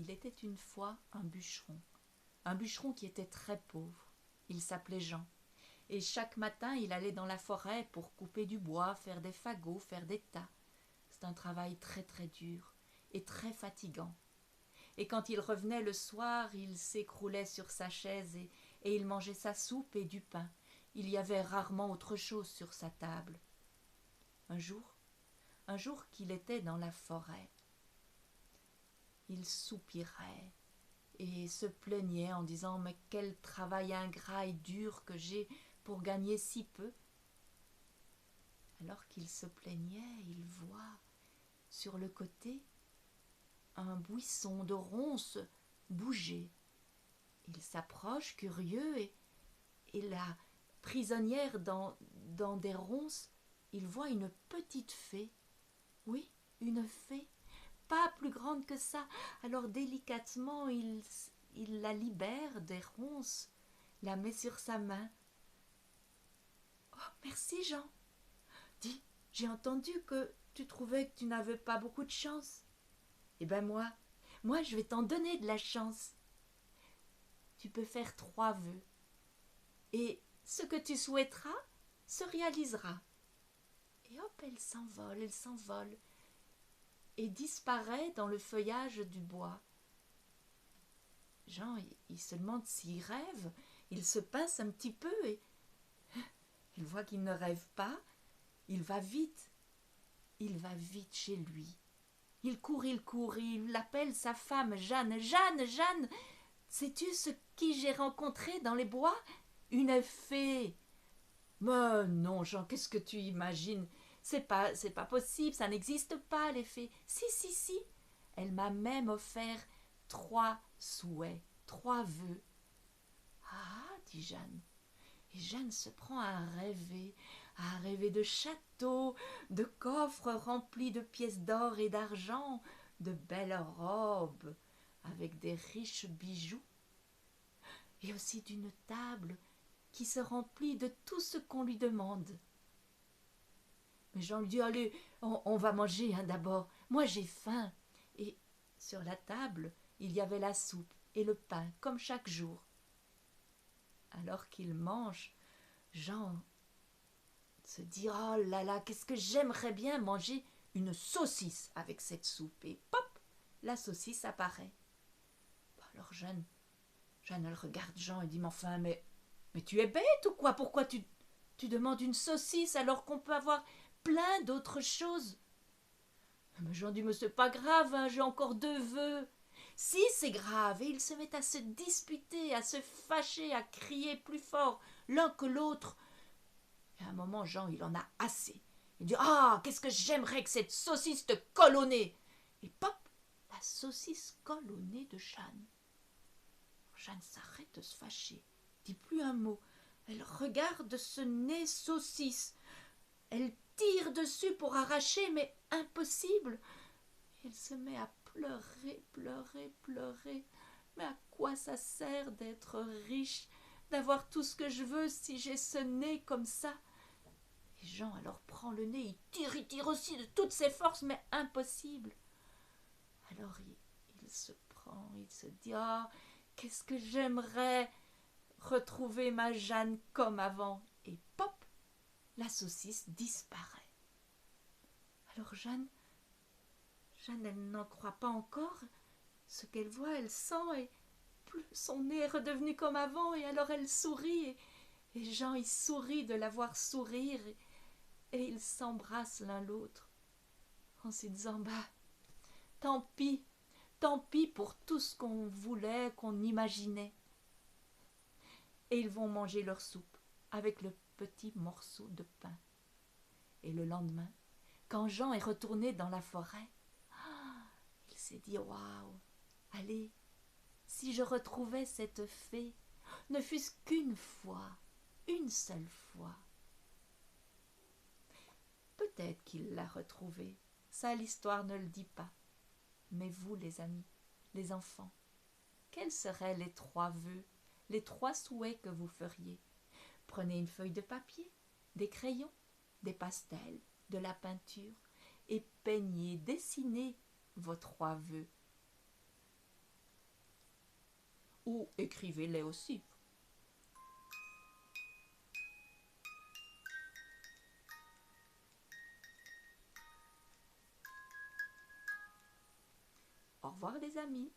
Il était une fois un bûcheron qui était très pauvre. Il s'appelait Jean. Et chaque matin, il allait dans la forêt pour couper du bois, faire des fagots, faire des tas. C'est un travail très très dur et très fatigant. Et quand il revenait le soir, il s'écroulait sur sa chaise et il mangeait sa soupe et du pain. Il y avait rarement autre chose sur sa table. Un jour qu'il était dans la forêt, il soupirait et se plaignait en disant « Mais quel travail ingrat et dur que j'ai pour gagner si peu !» Alors qu'il se plaignait, il voit sur le côté un buisson de ronces bouger. Il s'approche curieux et la prisonnière dans des ronces, il voit une petite fée. Oui, une fée, pas plus grande que ça. Alors délicatement, il la libère des ronces, la met sur sa main. « Oh, merci Jean. Dis, j'ai entendu que tu trouvais que tu n'avais pas beaucoup de chance. Eh ben moi je vais t'en donner de la chance. Tu peux faire 3 vœux. Et ce que tu souhaiteras se réalisera. » Et hop, elle s'envole et disparaît dans le feuillage du bois. Jean, il se demande s'il rêve, il se pince un petit peu et il voit qu'il ne rêve pas. Il va vite chez lui. Il court, il appelle sa femme, Jeanne, Jeanne, sais-tu ce qui j'ai rencontré dans les bois? Une fée. Mais non, Jean, qu'est-ce que tu imagines? C'est pas possible, ça n'existe pas, les fées. Si. Elle m'a même offert 3 souhaits, 3 vœux. Ah, dit Jeanne. Et Jeanne se prend à rêver de châteaux, de coffres remplis de pièces d'or et d'argent, de belles robes avec des riches bijoux, et aussi d'une table qui se remplit de tout ce qu'on lui demande. Mais Jean lui dit « Allez, on va manger d'abord, moi j'ai faim. » Et sur la table, il y avait la soupe et le pain, comme chaque jour. Alors qu'il mange, Jean se dit « Oh là là, qu'est-ce que j'aimerais bien manger une saucisse avec cette soupe. » Et pop, la saucisse apparaît. Alors Jeanne, elle regarde Jean et dit « Mais enfin, mais tu es bête ou quoi? Pourquoi tu demandes une saucisse alors qu'on peut avoir plein d'autres choses ?» Mais Jean dit « Mais c'est pas grave, j'ai encore 2 vœux. » Si, c'est grave. Et ils se mettent à se disputer, à se fâcher, à crier plus fort l'un que l'autre. Et à un moment, Jean, il en a assez. Il dit « Ah, qu'est-ce que j'aimerais que cette saucisse te colle au nez !» Et pop, la saucisse colle au nez de Jeanne. Jeanne s'arrête de se fâcher, dit plus un mot. Elle regarde ce nez saucisse. Elle tire dessus pour arracher, mais impossible. Elle se met à pleurer. Mais à quoi ça sert d'être riche, d'avoir tout ce que je veux si j'ai ce nez comme ça? Et Jean alors prend le nez, il tire aussi de toutes ses forces, mais impossible. Alors il se prend, il se dit « Ah, qu'est-ce que j'aimerais retrouver ma Jeanne comme avant !» Et pop, la saucisse disparaît. Alors Jeanne, elle n'en croit pas encore ce qu'elle voit, elle sent, et son nez est redevenu comme avant, et alors elle sourit, et Jean, il sourit de la voir sourire, et ils s'embrassent l'un l'autre, en se disant « Bah, tant pis pour tout ce qu'on voulait, qu'on imaginait. » Et ils vont manger leur soupe avec le petit morceau de pain. Et le lendemain, quand Jean est retourné dans la forêt, il s'est dit « Waouh, allez, si je retrouvais cette fée, ne fût-ce qu'une fois, une seule fois. » Peut-être qu'il l'a retrouvée, ça l'histoire ne le dit pas. Mais vous, les amis, les enfants, quels seraient les 3 vœux, les 3 souhaits que vous feriez? Prenez une feuille de papier, des crayons, des pastels, de la peinture, et peignez, dessinez vos 3 vœux. ou écrivez-les aussi. Au revoir les amis.